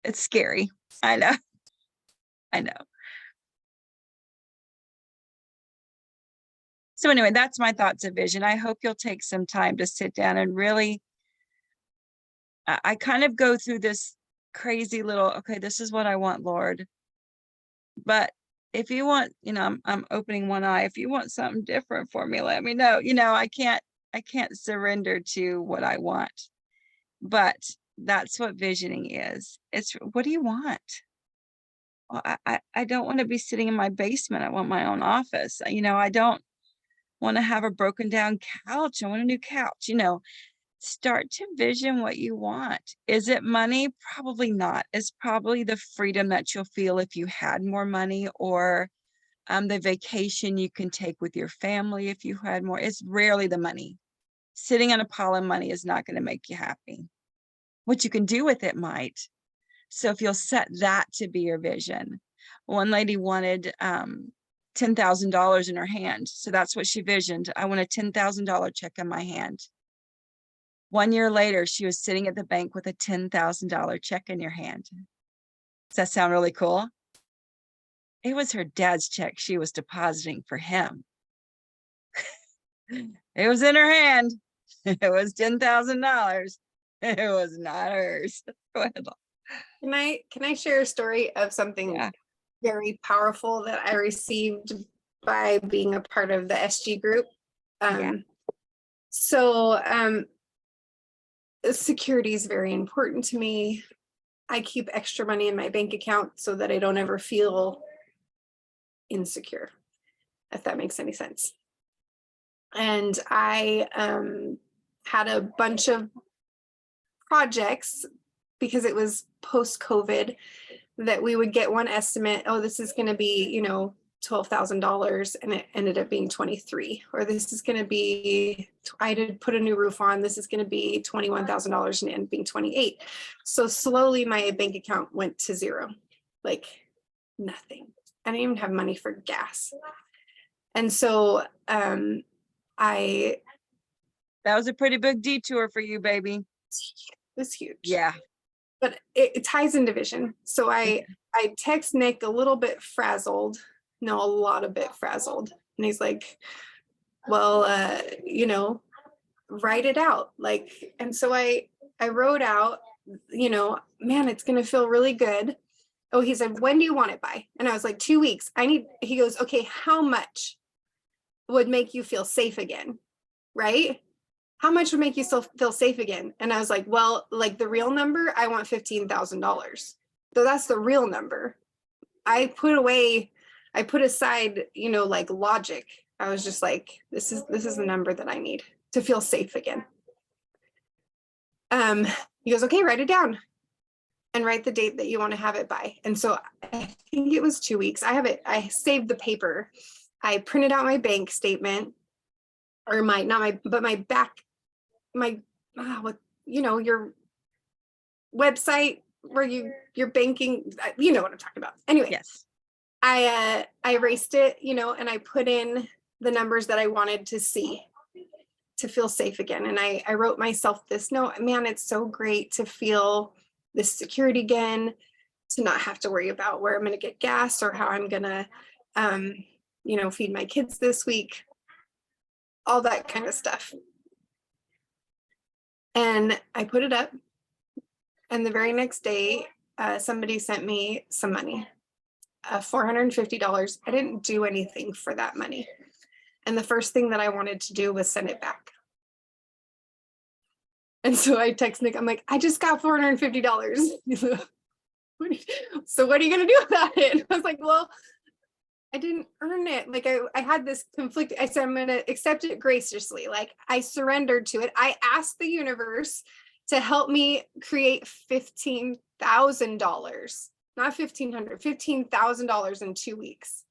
It's scary. I know. I know. So anyway, that's my thoughts of vision. I hope you'll take some time to sit down and really, I kind of go through this crazy little, okay, this is what I want, Lord. But if you want, I'm opening one eye. If you want something different for me, let me know. I can't surrender to what I want. But that's what visioning is. It's, what do you want? Well, I don't want to be sitting in my basement. I want my own office. I don't want to have a broken down couch. I want a new couch. Start to vision what you want. Is it money? Probably not. It's probably the freedom that you'll feel if you had more money, or the vacation you can take with your family if you had more. It's rarely the money. Sitting on a pile of money is not going to make you happy. What you can do with it might. So if you'll set that to be your vision. One lady wanted $10,000 in her hand. So that's what she visioned. I want a $10,000 check in my hand. 1 year later, she was sitting at the bank with a $10,000 check in your hand. Does that sound really cool? It was her dad's check she was depositing for him. It was in her hand. It was $10,000. It was not hers. Go ahead. Can I share a story of something Yeah. very powerful that I received by being a part of the SG group? Yeah. So security is very important to me. I keep extra money in my bank account so that I don't ever feel insecure, if that makes any sense. And I had a bunch of projects because it was post-COVID that we would get one estimate. Oh, this is going to be, $12,000, and it ended up being 23. Or this is going to be, I did put a new roof on. This is going to be $21,000 and it ended up being 28. So slowly my bank account went to zero, like nothing. I didn't even have money for gas. And so that was a pretty big detour for you, baby. It was huge. Yeah. But it ties into vision. So I text Nick a little bit frazzled. No, a lot of bit frazzled. And he's like, well, you know, write it out. Like, and so I wrote out, you know, man, it's going to feel really good. Oh, he said, when do you want it by? And I was like, 2 weeks. He goes, okay, how much would make you feel safe again? Right? How much would make you still feel safe again? And I was like, well, like the real number, I want $15,000. So that's the real number. I put aside, you know, like logic. I was just like, this is the number that I need to feel safe again. He goes, okay, write it down and write the date that you want to have it by. And so I think it was 2 weeks. I saved the paper. I printed out my bank statement, or my what, you know, your website where you're banking, you know what I'm talking about. Anyway, Yes. I erased it, you know, and I put in the numbers that I wanted to see to feel safe again. And I wrote myself this note, man, it's so great to feel this security again, to not have to worry about where I'm going to get gas or how I'm going to, you know, feed my kids this week, all that kind of stuff. And I put it up, and the very next day, somebody sent me some money, $450. I didn't do anything for that money. And the first thing that I wanted to do was send it back. And so I text Nick, I'm like, I just got $450. So what are you going to do about it? And I was like, well, I didn't earn it. Like I had this conflict. I said, I'm going to accept it graciously. Like I surrendered to it. I asked the universe to help me create $15,000, not $1,500, $15,000 in 2 weeks.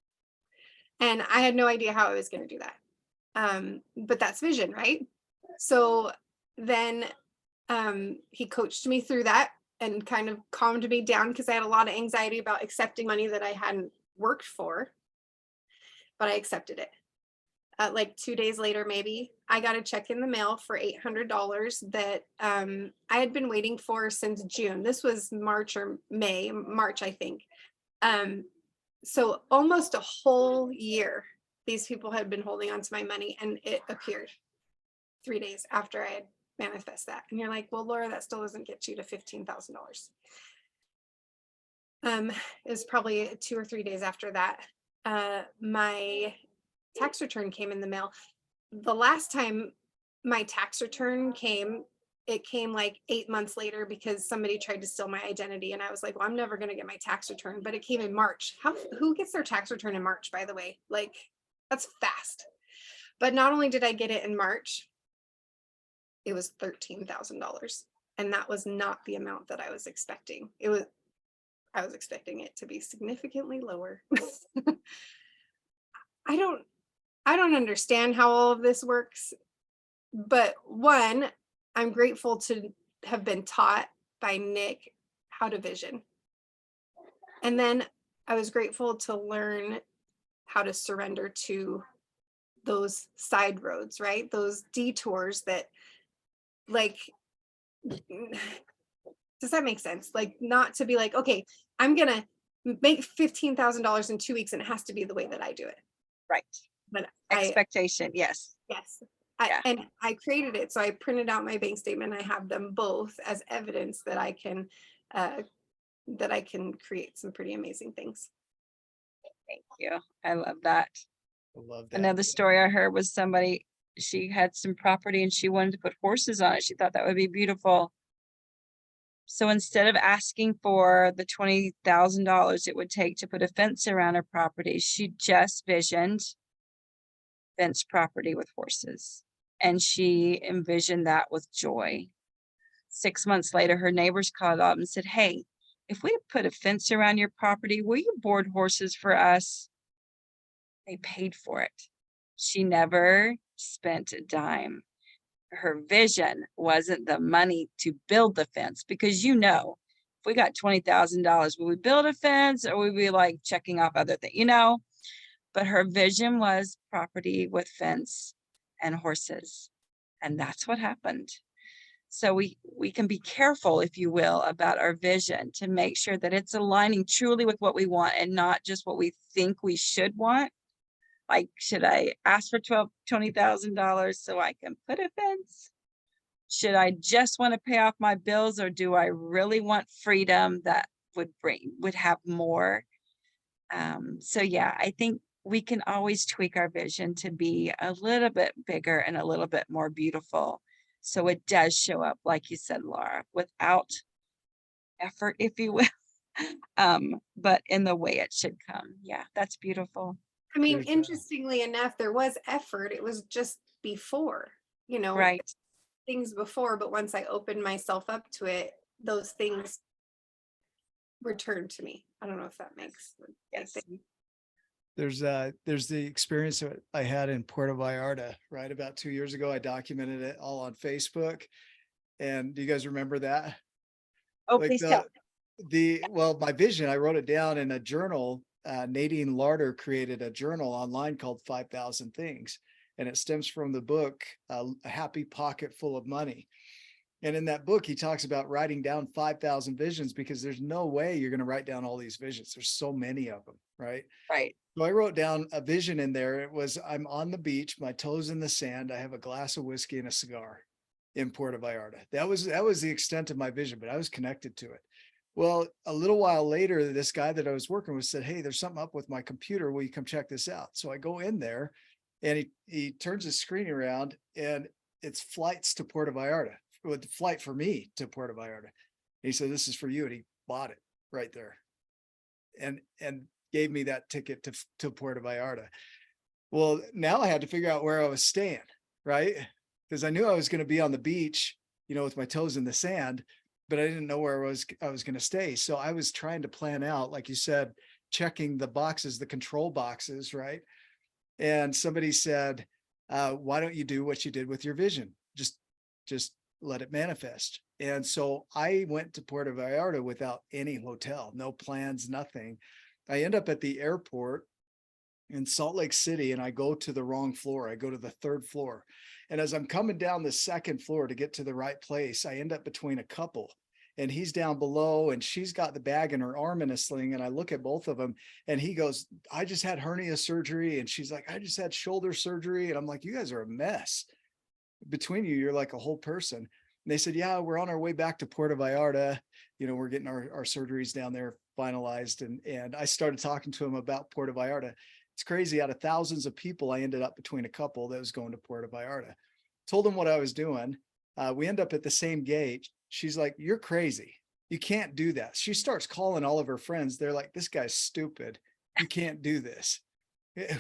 And I had no idea how I was going to do that. But that's vision, right? So then he coached me through that and kind of calmed me down, because I had a lot of anxiety about accepting money that I hadn't worked for, but I accepted it. Like 2 days later, maybe, I got a check in the mail for $800 that I had been waiting for since June. This was March, I think. So almost a whole year, these people had been holding on to my money, and it appeared 3 days after I had manifest that. And you're like, well, Laura, that still doesn't get you to $15,000. It was probably 2 or 3 days after that. My tax return came in the mail. The last time my tax return came, it came like 8 months later, because somebody tried to steal my identity. And I was like, well, I'm never going to get my tax return, but it came in March. Who gets their tax return in March, by the way? Like, that's fast. But not only did I get it in March, it was $13,000. And that was not the amount that I was expecting. I was expecting it to be significantly lower. I don't understand how all of this works, but one, I'm grateful to have been taught by Nick how to vision. And then I was grateful to learn how to surrender to those side roads, right? Those detours that, like, does that make sense? Like, not to be like, okay, I'm going to make $15,000 in 2 weeks and it has to be the way that I do it. Right. But Expectation. Yes. yes. Yeah. And I created it. So I printed out my bank statement. I have them both as evidence that I can create some pretty amazing things. Thank you. I love that. I love that. Another story I heard was somebody, she had some property and she wanted to put horses on it. She thought that would be beautiful. So instead of asking for the $20,000 it would take to put a fence around her property, she just visioned fenced property with horses. And she envisioned that with joy. 6 months later, her neighbors called up and said, hey, if we put a fence around your property, will you board horses for us? They paid for it. She never spent a dime. Her vision wasn't the money to build the fence, because if we got $20,000, will we build a fence, or will we be like checking off other things, But her vision was property with fence and horses. And that's what happened. So we can be careful, if you will, about our vision to make sure that it's aligning truly with what we want and not just what we think we should want. Like, should I ask for $20,000 so I can put a fence? Should I just want to pay off my bills, or do I really want freedom that would have more? So yeah, I think we can always tweak our vision to be a little bit bigger and a little bit more beautiful. So it does show up, like you said, Laura, without effort, if you will, but in the way it should come. Yeah, that's beautiful. I mean, There's, interestingly enough, there was effort. It was just before, Right. things before, but once I opened myself up to it, those things returned to me. I don't know if that makes Yes. sense. there's the experience that I had in Puerto Vallarta, right? About 2 years ago, I documented it all on Facebook. And do you guys remember that? Oh, Like please tell. well, my vision, I wrote it down in a journal. Nadine Larder created a journal online called 5,000 Things. And it stems from the book, A Happy Pocket Full of Money. And in that book, he talks about writing down 5,000 visions, because there's no way you're going to write down all these visions. There's so many of them, right? Right. So I wrote down a vision in there. It was, I'm on the beach, my toes in the sand. I have a glass of whiskey and a cigar in Puerto Vallarta. That was the extent of my vision, but I was connected to it. Well, a little while later, this guy that I was working with said, "Hey, there's something up with my computer. Will you come check this out?" So I go in there, and he turns his screen around, and it's flights to Puerto Vallarta, with the flight for me to Puerto Vallarta. He said, "This is for you," and he bought it right there, and gave me that ticket to Puerto Vallarta. Well, now I had to figure out where I was staying, right? Because I knew I was going to be on the beach, with my toes in the sand, but I didn't know where I was going to stay. So I was trying to plan out, like you said, checking the boxes, the control boxes, right? And somebody said, why don't you do what you did with your vision? Just let it manifest. And so I went to Puerto Vallarta without any hotel, no plans, nothing. I end up at the airport in Salt Lake City, and I go to the wrong floor. I go to the 3rd floor. And as I'm coming down the 2nd floor to get to the right place, I end up between a couple, and he's down below, and she's got the bag in her arm in a sling. And I look at both of them, and he goes, "I just had hernia surgery." And she's like, "I just had shoulder surgery." And I'm like, "You guys are a mess. Between you, you're like a whole person." And they said, "Yeah, we're on our way back to Puerto Vallarta. We're getting our surgeries down there finalized." And I started talking to him about Puerto Vallarta. It's crazy. Out of thousands of people, I ended up between a couple that was going to Puerto Vallarta. Told them what I was doing. We end up at the same gate. She's like, "You're crazy. You can't do that." She starts calling all of her friends. They're like, "This guy's stupid. You can't do this.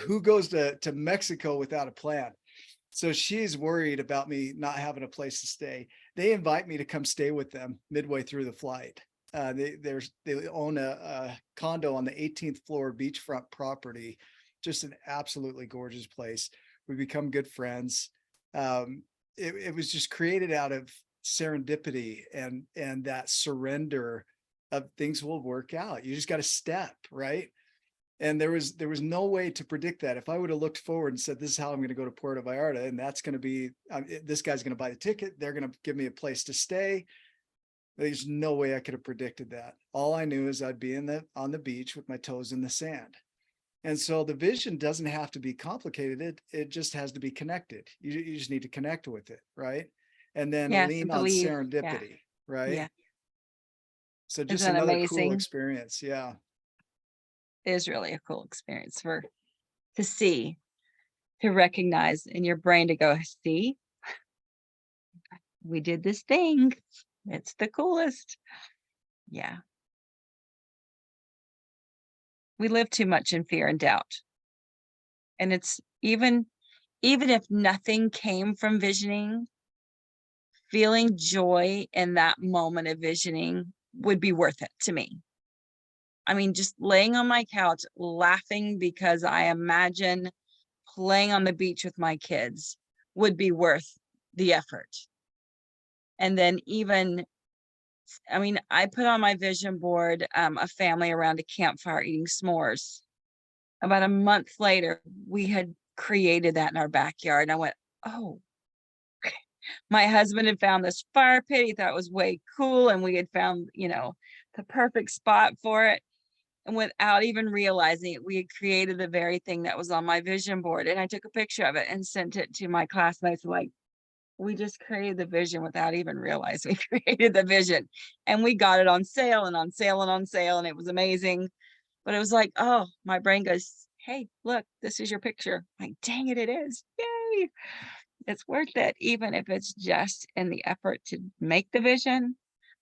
Who goes to Mexico without a plan?" So she's worried about me not having a place to stay. They invite me to come stay with them midway through the flight. They own a condo on the 18th floor beachfront property, just an absolutely gorgeous place. We become good friends. It was just created out of serendipity and that surrender of things will work out. You just got to step, right? And there was no way to predict that. If I would have looked forward and said, "This is how I'm going to go to Puerto Vallarta, and that's going to be, this guy's going to buy the ticket, they're going to give me a place to stay," there's no way I could have predicted that. All I knew is I'd be on the beach with my toes in the sand. And so the vision doesn't have to be complicated. It just has to be connected. You just need to connect with it, right? And then Yes, lean and on believe. serendipity, right? Yeah. So just Isn't that another cool amazing? experience. Yeah. It is really a cool experience to see, to recognize in your brain, to go, "See, we did this thing. It's the coolest." Yeah. We live too much in fear and doubt. And it's even if nothing came from visioning, feeling joy in that moment of visioning would be worth it to me. I mean, just laying on my couch laughing because I imagine playing on the beach with my kids would be worth the effort. And then I put on my vision board a family around a campfire eating s'mores. About a month later, we had created that in our backyard. And I went, "Oh, my husband had found this fire pit. He thought it was way cool. And we had found, the perfect spot for it." And without even realizing it, we had created the very thing that was on my vision board. And I took a picture of it and sent it to my classmates, like, we just created the vision without even realizing we created the vision. And we got it on sale and on sale and on sale. And it was amazing. But it was like, oh, my brain goes, hey, look, this is your picture. Like, dang it, it is. Yay. It's worth it, even if it's just in the effort to make the vision,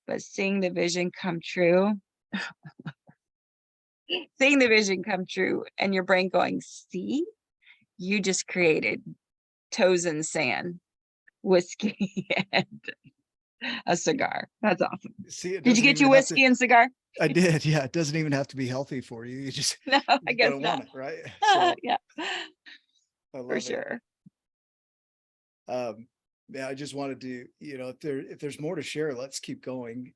but seeing the vision come true. Seeing the vision come true and your brain going, see, you just created toes in sand, whiskey, and a cigar. That's awesome. See, it Did you doesn't get your even have to- whiskey and cigar? I did. Yeah. It doesn't even have to be healthy for you. You just, No, I you guess gotta not. want it, right? So Yeah, I love for it. sure. Yeah, I just wanted to, if there's more to share, let's keep going,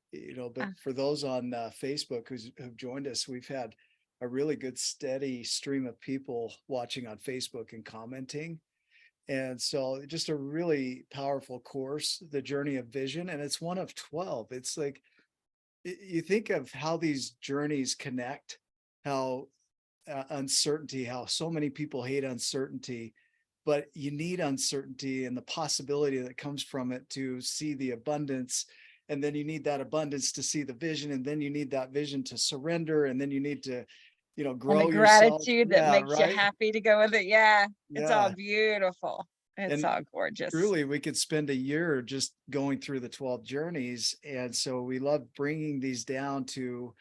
but for those on Facebook who've joined us, we've had a really good steady stream of people watching on Facebook and commenting. And so just a really powerful course, The Journey of Vision, and it's one of 12. It's like, you think of how these journeys connect, how uncertainty, how so many people hate uncertainty, but you need uncertainty and the possibility that comes from it to see the abundance. And then you need that abundance to see the vision. And then you need that vision to surrender. And then you need to, And grow the yourself. gratitude that Yeah, makes you right. happy to go with it. Yeah, it's all Yeah. beautiful. It's And all gorgeous. Truly, we could spend a year just going through the 12 journeys. And so we love bringing these down to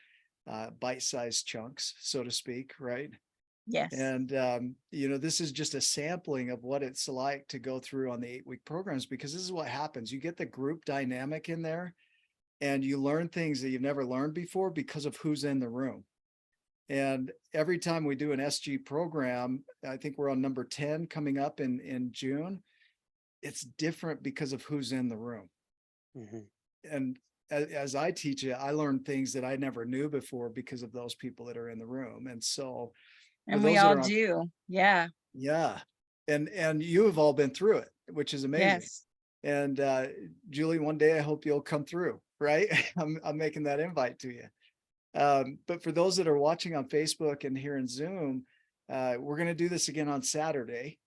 bite-sized chunks, so to speak, right? Yes. And, this is just a sampling of what it's like to go through on the 8-week programs, because this is what happens. You get the group dynamic in there and you learn things that you've never learned before because of who's in the room. And every time we do an SG program, I think we're on number 10 coming up in June. It's different because of who's in the room. Mhm. And as I teach it, I learn things that I never knew before because of those people that are in the room. And so, for And we those that all are on- do. Yeah. Yeah. And you have all been through it, which is amazing. Yes. And Julie, one day I hope you'll come through, right? I'm making that invite to you. But for those that are watching on Facebook and here in Zoom, we're going to do this again on Saturday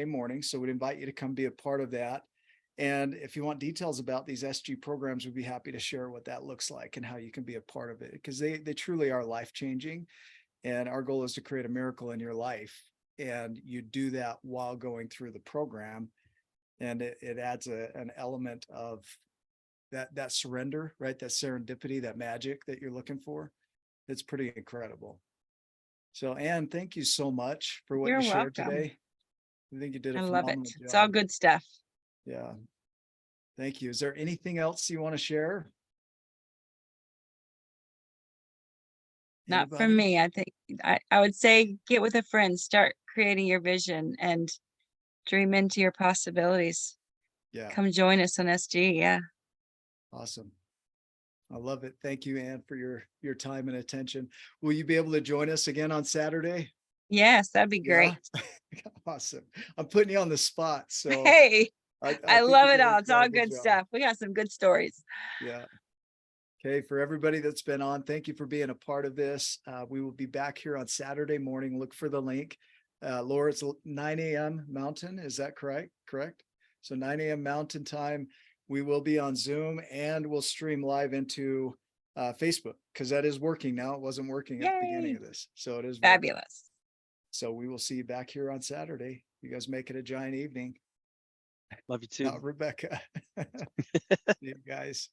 morning. So we'd invite you to come be a part of that. And if you want details about these SG programs, we'd be happy to share what that looks like and how you can be a part of it, because they truly are life-changing. And our goal is to create a miracle in your life. And you do that while going through the program. And it adds an element of that surrender, right? That serendipity, that magic that you're looking for. It's pretty incredible. So, Anne, thank you so much for what You're you shared welcome. today. I think you did a I love it. phenomenal It's all job. good stuff. Yeah. Thank you. Is there anything else you want to share? Not for Anybody? me. I think I would say get with a friend, start creating your vision and dream into your possibilities. Yeah. Come join us on SG. Yeah. Awesome. I love it. Thank you, Anne, for your time and attention. Will you be able to join us again on Saturday? Yes, that'd be great. Yeah? Awesome. I'm putting you on the spot. So Hey, I I think love you it did an all. It's all incredible good job. stuff. We got some good stories. Yeah. Okay. For everybody that's been on, thank you for being a part of this. We will be back here on Saturday morning. Look for the link. Laura, it's 9 a.m. Mountain. Is that correct? Correct. So 9 a.m. Mountain time. We will be on Zoom and we'll stream live into Facebook, because that is working now. It wasn't working at the beginning Yay. of this. So it is working. Fabulous. So we will see you back here on Saturday. You guys make it a giant evening. Love you too. Rebecca. See you guys.